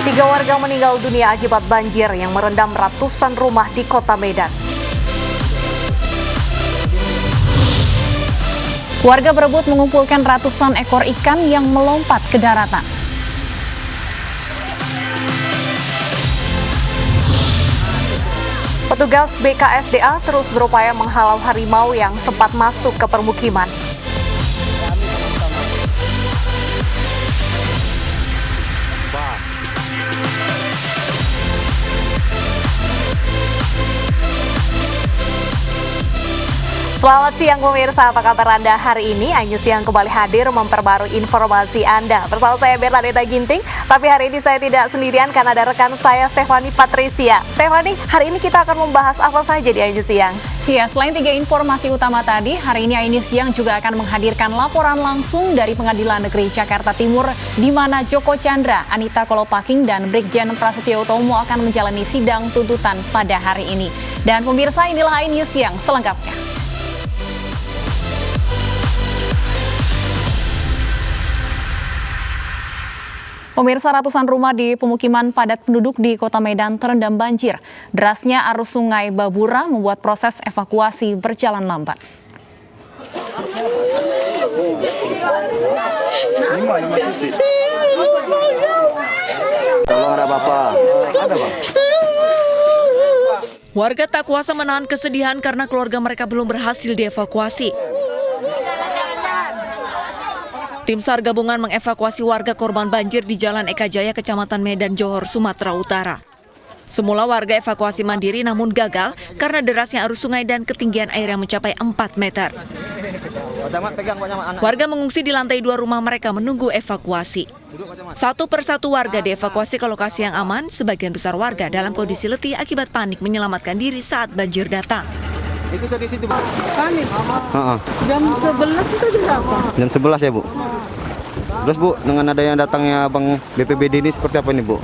Tiga warga meninggal dunia akibat banjir yang merendam ratusan rumah di Kota Medan. Warga berebut mengumpulkan ratusan ekor ikan yang melompat ke daratan. Petugas BKSDA terus berupaya menghalau harimau yang sempat masuk ke permukiman. Selamat siang pemirsa, apa kabar Anda hari ini? Ainus yang kembali hadir memperbarui informasi Anda. Bersama saya Bernadetta Ginting, tapi hari ini saya tidak sendirian karena ada rekan saya Stephanie Patricia. Stephanie, hari ini kita akan membahas apa saja di Ainus Siang? Ya, selain tiga informasi utama tadi, hari ini Ainus Siang juga akan menghadirkan laporan langsung dari Pengadilan Negeri Jakarta Timur, di mana Joko Chandra, Anita Kolopaking, dan Brigjen Prasetyo Utomo akan menjalani sidang tuntutan pada hari ini. Dan pemirsa, inilah Ainus Siang selengkapnya. Pemirsa, ratusan rumah di pemukiman padat penduduk di Kota Medan terendam banjir. Derasnya arus Sungai Babura membuat proses evakuasi berjalan lambat. Tolong, ada apa-apa? Warga tak kuasa menahan kesedihan karena keluarga mereka belum berhasil dievakuasi. Tim SAR gabungan mengevakuasi warga korban banjir di Jalan Eka Jaya, Kecamatan Medan, Johor, Sumatera Utara. Semula warga evakuasi mandiri namun gagal karena derasnya arus sungai dan ketinggian air yang mencapai 4 meter. Warga mengungsi di lantai 2 rumah mereka menunggu evakuasi. Satu persatu warga dievakuasi ke lokasi yang aman, sebagian besar warga dalam kondisi letih akibat panik menyelamatkan diri saat banjir datang. Itu tadi situ, Bu. Panik. Jam 11 itu jam berapa? Jam 11 ya, Bu. Terus, Bu, dengan adanya datangnya Bang BPBD ini seperti apa nih, Bu?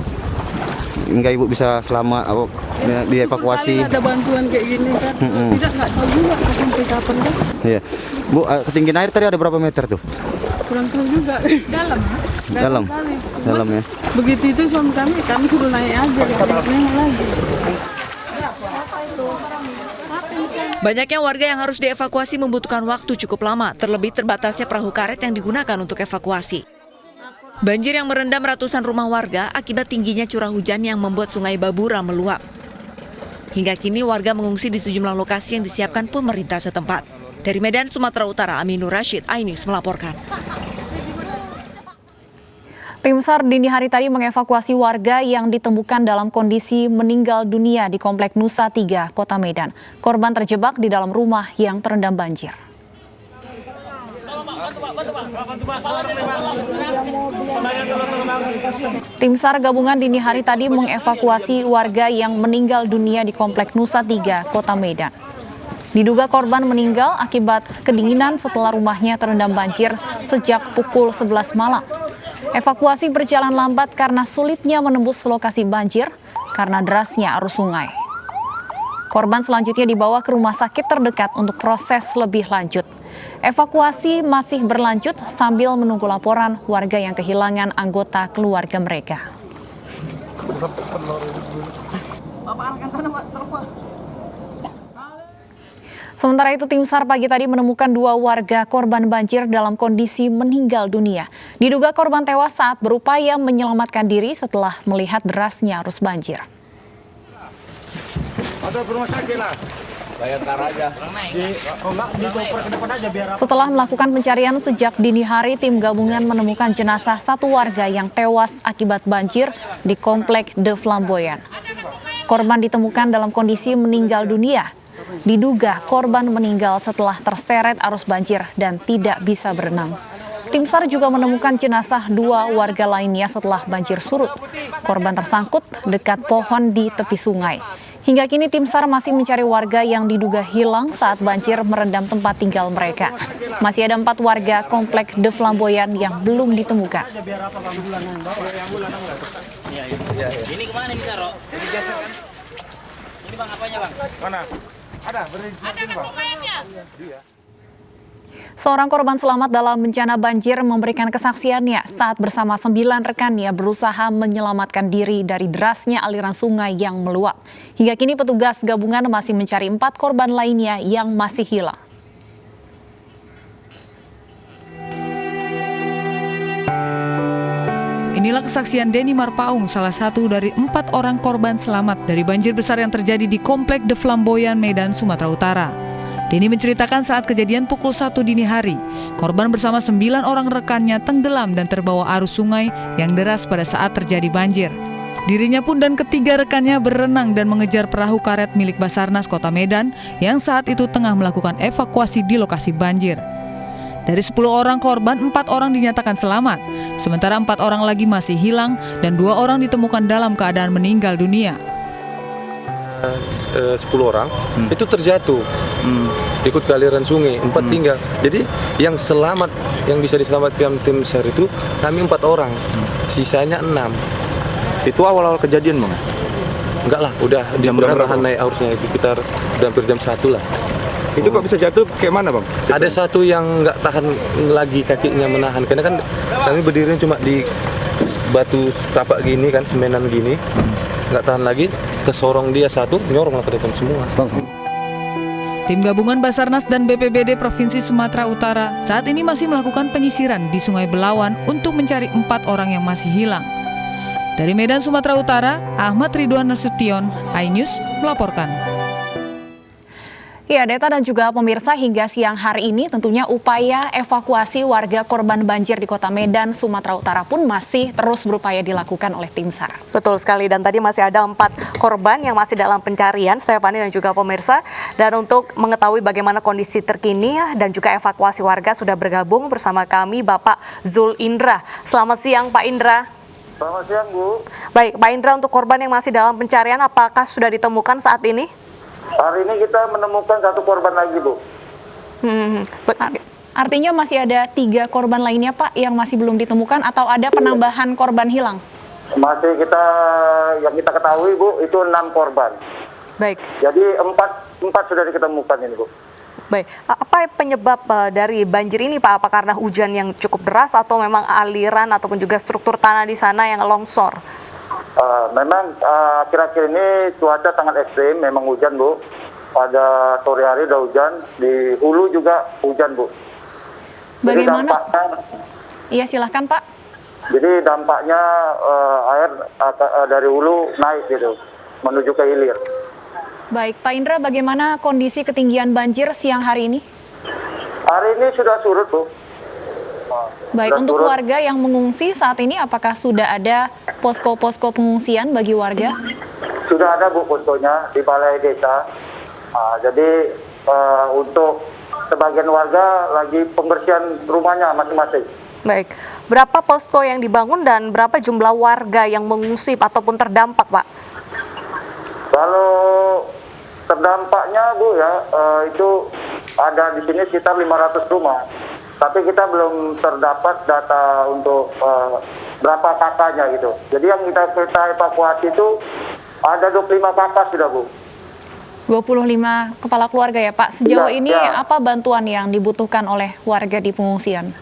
Hingga Ibu bisa selamat dievakuasi. Ada bantuan kayak gini kan. Tidak nggak tahu juga sampai kapan kan. Iya. Bu, ketinggian air tadi ada berapa meter tuh? Kurang tahu juga. Dalam. Dalam ya. Begitu itu suami kami suruh naik aja naik lagi. Banyaknya warga yang harus dievakuasi membutuhkan waktu cukup lama, terlebih terbatasnya perahu karet yang digunakan untuk evakuasi. Banjir yang merendam ratusan rumah warga akibat tingginya curah hujan yang membuat Sungai Babura meluap. Hingga kini warga mengungsi di sejumlah lokasi yang disiapkan pemerintah setempat. Dari Medan, Sumatera Utara, Aminur Rashid, Ainus melaporkan. Tim SAR dini hari tadi mengevakuasi warga yang ditemukan dalam kondisi meninggal dunia di Komplek Nusa 3, Kota Medan. Korban terjebak di dalam rumah yang terendam banjir. Tim SAR gabungan dini hari tadi mengevakuasi warga yang meninggal dunia di Komplek Nusa 3, Kota Medan. Diduga korban meninggal akibat kedinginan setelah rumahnya terendam banjir sejak pukul 11 malam. Evakuasi berjalan lambat karena sulitnya menembus lokasi banjir karena derasnya arus sungai. Korban selanjutnya dibawa ke rumah sakit terdekat untuk proses lebih lanjut. Evakuasi masih berlanjut sambil menunggu laporan warga yang kehilangan anggota keluarga mereka. Sementara itu, tim SAR pagi tadi menemukan 2 warga korban banjir dalam kondisi meninggal dunia. Diduga korban tewas saat berupaya menyelamatkan diri setelah melihat derasnya arus banjir. Setelah melakukan pencarian sejak dini hari, tim gabungan menemukan jenazah 1 warga yang tewas akibat banjir di Komplek The Flamboyan. Korban ditemukan dalam kondisi meninggal dunia. Diduga korban meninggal setelah terseret arus banjir dan tidak bisa berenang. Tim SAR juga menemukan jenazah 2 warga lainnya setelah banjir surut. Korban tersangkut dekat pohon di tepi sungai. Hingga kini tim SAR masih mencari warga yang diduga hilang saat banjir merendam tempat tinggal mereka. Masih ada 4 warga komplek De Flamboyan yang belum ditemukan. Ini kemana nih, Taro? Ini bang, apanya bang? Mana? Ada, Seorang korban selamat dalam bencana banjir memberikan kesaksiannya saat bersama 9 rekannya berusaha menyelamatkan diri dari derasnya aliran sungai yang meluap. Hingga kini petugas gabungan masih mencari 4 korban lainnya yang masih hilang. Inilah kesaksian Denny Marpaung, salah satu dari 4 orang korban selamat dari banjir besar yang terjadi di Komplek De Flamboyan, Medan, Sumatera Utara. Denny menceritakan saat kejadian pukul 1 dini hari, korban bersama 9 orang rekannya tenggelam dan terbawa arus sungai yang deras pada saat terjadi banjir. Dirinya pun dan ketiga rekannya berenang dan mengejar perahu karet milik Basarnas Kota Medan yang saat itu tengah melakukan evakuasi di lokasi banjir. Dari 10 orang korban, 4 orang dinyatakan selamat, sementara 4 orang lagi masih hilang dan 2 orang ditemukan dalam keadaan meninggal dunia. 10 orang itu terjatuh, ikut ke aliran sungai, 4 tinggal. Jadi yang selamat, yang bisa diselamatkan tim SAR itu kami 4 orang, sisanya 6. Itu awal-awal kejadian bang? Enggak lah, udah di pertengahan naik arusnya, itu sekitar hampir jam 1 lah. Itu kok bisa jatuh kayak mana bang? Ada satu yang nggak tahan lagi kakinya menahan, karena kan kami berdiri cuma di batu tapak gini kan, semenan gini, nggak tahan lagi, tersorong dia satu, nyorong lah ke depan semua. Tim gabungan Basarnas dan BPBD Provinsi Sumatera Utara saat ini masih melakukan penyisiran di Sungai Belawan untuk mencari 4 orang yang masih hilang. Dari Medan, Sumatera Utara, Ahmad Ridwan Nasution, iNews melaporkan. Ya, Deta dan juga pemirsa, hingga siang hari ini tentunya upaya evakuasi warga korban banjir di Kota Medan, Sumatera Utara pun masih terus berupaya dilakukan oleh tim SAR. Betul sekali, dan tadi masih ada 4 korban yang masih dalam pencarian, Stefani dan juga pemirsa. Dan untuk mengetahui bagaimana kondisi terkini dan juga evakuasi warga sudah bergabung bersama kami Bapak Zul Indra. Selamat siang Pak Indra. Selamat siang Bu. Baik, Pak Indra, untuk korban yang masih dalam pencarian apakah sudah ditemukan saat ini? Hari ini kita menemukan 1 korban lagi, Bu. Artinya masih ada 3 korban lainnya, Pak, yang masih belum ditemukan atau ada penambahan korban hilang? Masih yang kita ketahui, Bu, itu 6 korban. Baik. Jadi 4 sudah diketemukan ini, Bu. Baik, apa penyebab dari banjir ini, Pak? Apa karena hujan yang cukup deras atau memang aliran ataupun juga struktur tanah di sana yang longsor? Memang akhir-akhir ini cuaca sangat ekstrim, memang hujan Bu. Pada sore hari ada hujan, di hulu juga hujan Bu. Bagaimana? Iya silahkan Pak. Jadi dampaknya air dari hulu naik gitu, menuju ke hilir. Baik, Pak Indra, bagaimana kondisi ketinggian banjir siang hari ini? Hari ini sudah surut Bu. Baik, untuk warga yang mengungsi saat ini apakah sudah ada posko-posko pengungsian bagi warga? Sudah ada Bu poskonya di balai desa. Jadi untuk sebagian warga lagi pembersihan rumahnya masing-masing. Baik, berapa posko yang dibangun dan berapa jumlah warga yang mengungsi ataupun terdampak, Pak? Kalau terdampaknya Bu ya, itu ada di sini sekitar 500 rumah. Tapi kita belum terdapat data untuk berapa kakaknya gitu. Jadi yang kita evakuasi itu ada 25 kakak sudah Bu. 25 kepala keluarga ya Pak. Sejauh ini apa bantuan yang dibutuhkan oleh warga di pengungsian?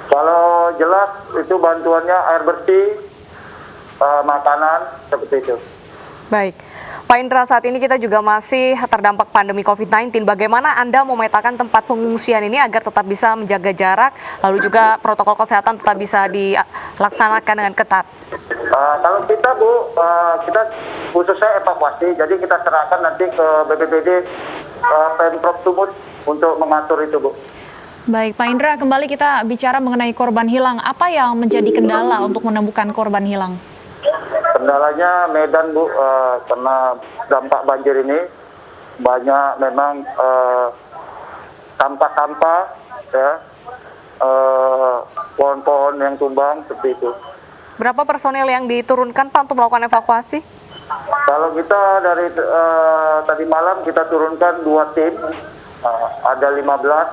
Kalau jelas itu bantuannya air bersih, makanan, seperti itu. Baik. Pak Indra, saat ini kita juga masih terdampak pandemi COVID-19. Bagaimana Anda memetakan tempat pengungsian ini agar tetap bisa menjaga jarak, lalu juga protokol kesehatan tetap bisa dilaksanakan dengan ketat? Kalau kita Bu, kita khususnya evakuasi, jadi kita serahkan nanti ke BPBD Pemprov Sumut untuk mengatur itu Bu. Baik, Pak Indra, kembali kita bicara mengenai korban hilang. Apa yang menjadi kendala untuk menemukan korban hilang? Kendalanya Medan Bu, karena dampak banjir ini banyak memang sampah-sampah ya, pohon-pohon yang tumbang seperti itu. Berapa personil yang diturunkan Pak untuk melakukan evakuasi? Kalau kita dari tadi malam kita turunkan 2 tim, ada 15.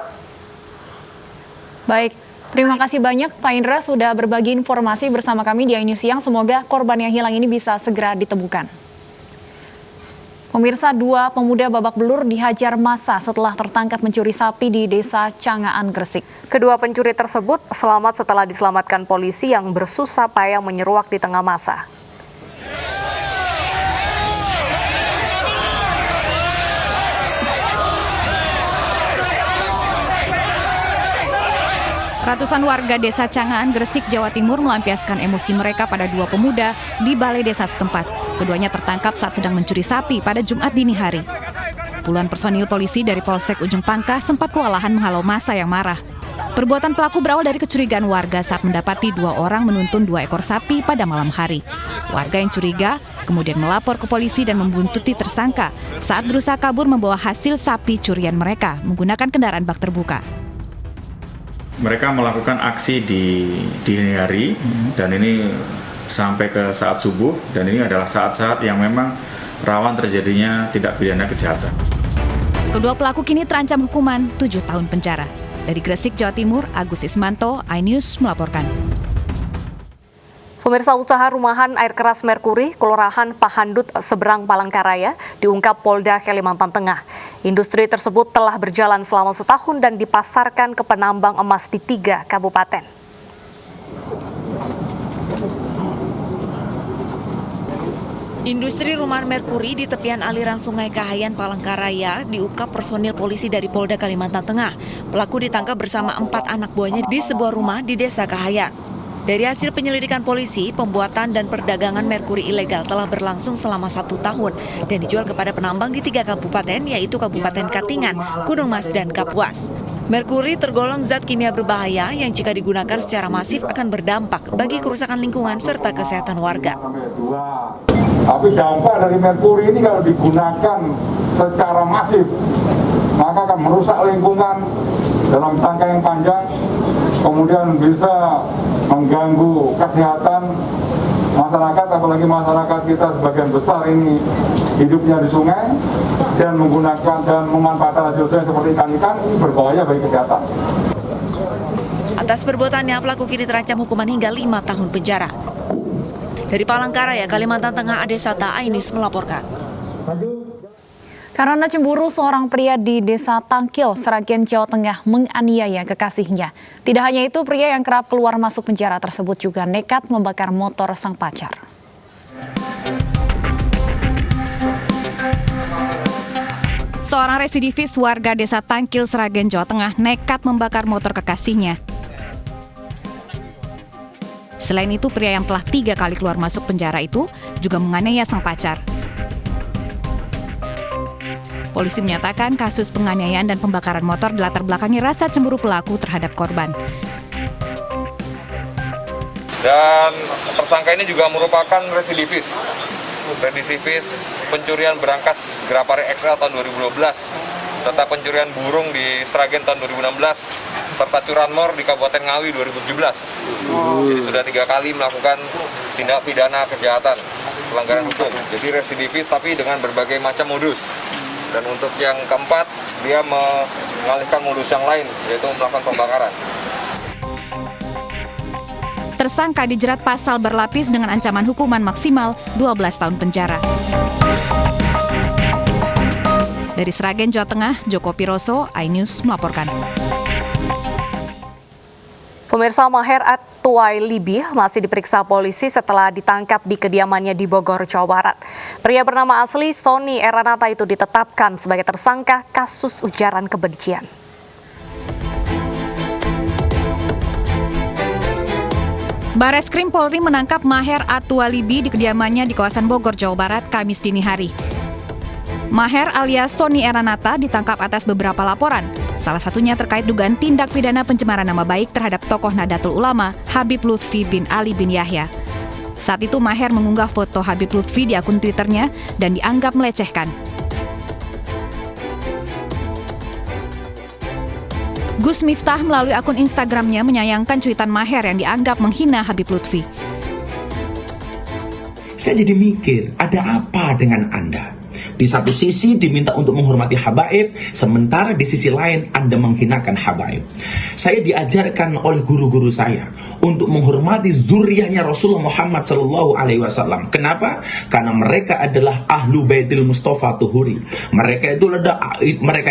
Baik, terima kasih banyak Pak Indra sudah berbagi informasi bersama kami di iNews Siang. Semoga korban yang hilang ini bisa segera ditemukan. Pemirsa, 2 pemuda babak belur dihajar massa setelah tertangkap mencuri sapi di Desa Cangaan, Gresik. Kedua pencuri tersebut selamat setelah diselamatkan polisi yang bersusah payah menyeruak di tengah massa. Ratusan warga Desa Cangaan, Gresik, Jawa Timur melampiaskan emosi mereka pada 2 pemuda di balai desa setempat. Keduanya tertangkap saat sedang mencuri sapi pada Jumat dini hari. Puluhan personil polisi dari Polsek Ujung Pangkah sempat kewalahan menghalau massa yang marah. Perbuatan pelaku berawal dari kecurigaan warga saat mendapati 2 orang menuntun 2 ekor sapi pada malam hari. Warga yang curiga kemudian melapor ke polisi dan membuntuti tersangka saat berusaha kabur membawa hasil sapi curian mereka menggunakan kendaraan bak terbuka. Mereka melakukan aksi di dini hari dan ini sampai ke saat subuh, dan ini adalah saat-saat yang memang rawan terjadinya tindak pidana kejahatan. Kedua pelaku kini terancam hukuman 7 tahun penjara. Dari Gresik, Jawa Timur, Agus Ismanto, iNews melaporkan. Pemirsa, usaha rumahan air keras Merkuri, Kelurahan Pahandut, Seberang Palangkaraya, diungkap Polda Kalimantan Tengah. Industri tersebut telah berjalan selama setahun dan dipasarkan ke penambang emas di 3 kabupaten. Industri rumahan Merkuri di tepian aliran Sungai Kahayan, Palangkaraya diungkap personil polisi dari Polda Kalimantan Tengah. Pelaku ditangkap bersama 4 anak buahnya di sebuah rumah di Desa Kahayan. Dari hasil penyelidikan polisi, pembuatan dan perdagangan merkuri ilegal telah berlangsung selama 1 tahun dan dijual kepada penambang di 3 kabupaten, yaitu Kabupaten Katingan, Gunung Mas, dan Kapuas. Merkuri tergolong zat kimia berbahaya yang jika digunakan secara masif akan berdampak bagi kerusakan lingkungan serta kesehatan warga. Tapi dampak dari merkuri ini kalau digunakan secara masif, maka akan merusak lingkungan dalam jangka yang panjang, kemudian bisa mengganggu kesehatan masyarakat, apalagi masyarakat kita sebagian besar ini hidupnya di sungai dan menggunakan dan memanfaatkan hasil sungai seperti ikan-ikan, ini berbahaya bagi kesehatan. Atas perbuatannya, pelaku kini terancam hukuman hingga 5 tahun penjara. Dari Palangkaraya, Kalimantan Tengah, Adesata, iNews melaporkan. Karena cemburu, seorang pria di Desa Tangkil, Sragen, Jawa Tengah menganiaya kekasihnya. Tidak hanya itu, pria yang kerap keluar masuk penjara tersebut juga nekat membakar motor sang pacar. Seorang residivis warga Desa Tangkil, Sragen, Jawa Tengah nekat membakar motor kekasihnya. Selain itu, pria yang telah 3 kali keluar masuk penjara itu juga menganiaya sang pacar. Polisi menyatakan kasus penganiayaan dan pembakaran motor dilatar belakangi rasa cemburu pelaku terhadap korban. Dan tersangka ini juga merupakan residivis pencurian berangkas Grapari XL tahun 2012, serta pencurian burung di Sragen tahun 2016, serta curanmor di Kabupaten Ngawi 2017. Jadi sudah 3 kali melakukan tindak pidana kejahatan pelanggaran hukum. Jadi residivis tapi dengan berbagai macam modus. Dan untuk yang keempat, dia mengalihkan modus yang lain, yaitu melakukan pembakaran. Tersangka dijerat pasal berlapis dengan ancaman hukuman maksimal 12 tahun penjara. Dari Sragen, Jawa Tengah, Joko Piroso, iNews melaporkan. Pemirsa, Maher At-Tuwailibi masih diperiksa polisi setelah ditangkap di kediamannya di Bogor, Jawa Barat. Pria bernama asli Sony Eranata itu ditetapkan sebagai tersangka kasus ujaran kebencian. Bareskrim Polri menangkap Maher At-Tuwailibi di kediamannya di kawasan Bogor, Jawa Barat, Kamis dini hari. Maher alias Sony Eranata ditangkap atas beberapa laporan. Salah satunya terkait dugaan tindak pidana pencemaran nama baik terhadap tokoh Nahdlatul Ulama Habib Lutfi bin Ali bin Yahya. Saat itu Maher mengunggah foto Habib Lutfi di akun Twitternya dan dianggap melecehkan. Gus Miftah melalui akun Instagramnya menyayangkan cuitan Maher yang dianggap menghina Habib Lutfi. Saya jadi mikir, ada apa dengan Anda? Di satu sisi diminta untuk menghormati habaib, sementara di sisi lain Anda menghinakan habaib. Saya diajarkan oleh guru-guru saya untuk menghormati zuriyahnya Rasulullah Muhammad SAW. Kenapa? Karena mereka adalah ahlu baitil Mustafa Tuhuri. Mereka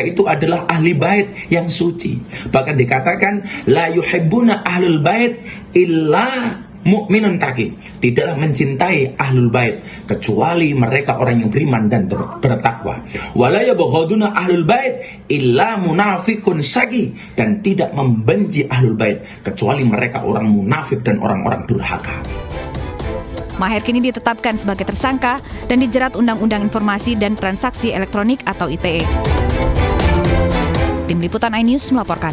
itu adalah ahli bait yang suci. Bahkan dikatakan la yuhibbuna ahlul bait illa mukminun taqi, tidaklah mencintai ahlul bait kecuali mereka orang yang beriman dan bertakwa. Wala yabghaduna ahlul bait illa munafiqun saqi, dan tidak membenci ahlul bait kecuali mereka orang munafik dan orang-orang durhaka. Maher kini ditetapkan sebagai tersangka dan dijerat Undang-Undang Informasi dan Transaksi Elektronik atau ITE. Tim Liputan iNews melaporkan.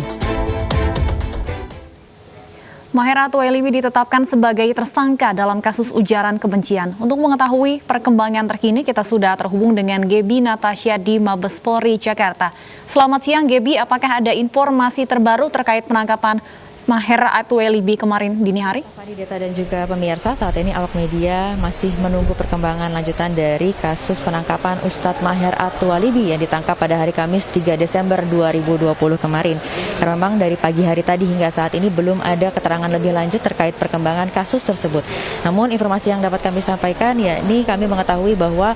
Maher Atuwailibi ditetapkan sebagai tersangka dalam kasus ujaran kebencian. Untuk mengetahui perkembangan terkini, kita sudah terhubung dengan Gebi Natasha di Mabes Polri Jakarta. Selamat siang Gebi, apakah ada informasi terbaru terkait penangkapan Maher Atuwailibi kemarin dini hari? Data dan juga pemirsa, saat ini awak media masih menunggu perkembangan lanjutan dari kasus penangkapan Ustadz Maher Atuwailibi yang ditangkap pada hari Kamis 3 Desember 2020 kemarin. Karena memang dari pagi hari tadi hingga saat ini belum ada keterangan lebih lanjut terkait perkembangan kasus tersebut. Namun informasi yang dapat kami sampaikan, yakni kami mengetahui bahwa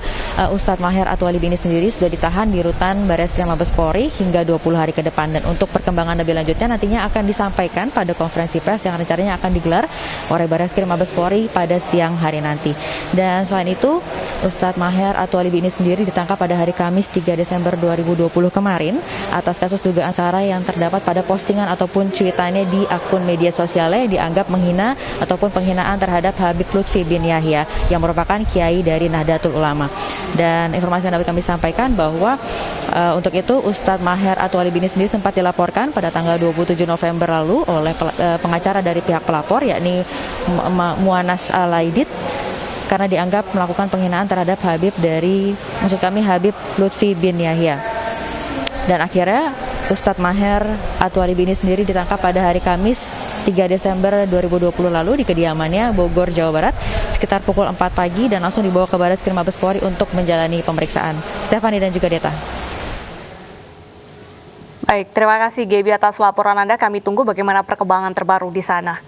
Ustadz Maher Atuwailibi ini sendiri sudah ditahan di rutan Barreskrim Mabes Polri hingga 20 hari ke depan. Dan untuk perkembangan lebih lanjutnya nantinya akan disampaikan pada konferensi pers yang rencananya akan digelar oleh Barreskrim Mabes Polri pada siang hari nanti. Dan selain itu, Ustadz Maher Atuwailibi ini sendiri ditangkap pada hari Kamis 3 Desember 2020 kemarin atas kasus dugaan sara yang terdapat pada postingan ataupun cuitannya di akun media sosialnya yang dianggap menghina ataupun penghinaan terhadap Habib Lutfi bin Yahya yang merupakan kiai dari Nahdlatul Ulama. Dan informasi yang dapat kami sampaikan bahwa untuk itu Ustadz Maher Atuwailibi ini sendiri sempat dilaporkan pada tanggal 27 November lalu oleh pengacara dari pihak pelapor, yakni Muanas Alaidit, karena dianggap melakukan penghinaan terhadap Habib Lutfi bin Yahya. Dan akhirnya Ustadz Maher Atuwailibi ini sendiri ditangkap pada hari Kamis 3 Desember 2020 lalu di kediamannya Bogor, Jawa Barat sekitar pukul 4 pagi dan langsung dibawa ke Barreskrim Mabes Polri untuk menjalani pemeriksaan. Stefani dan juga Deta. Baik, terima kasih Gebi atas laporan Anda. Kami tunggu bagaimana perkembangan terbaru di sana.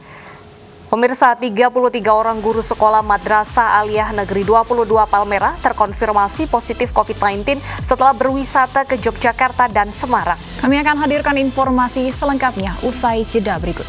Pemirsa, 33 orang guru sekolah Madrasah Aliyah Negeri 22 Palmerah terkonfirmasi positif COVID-19 setelah berwisata ke Yogyakarta dan Semarang. Kami akan hadirkan informasi selengkapnya usai jeda berikut.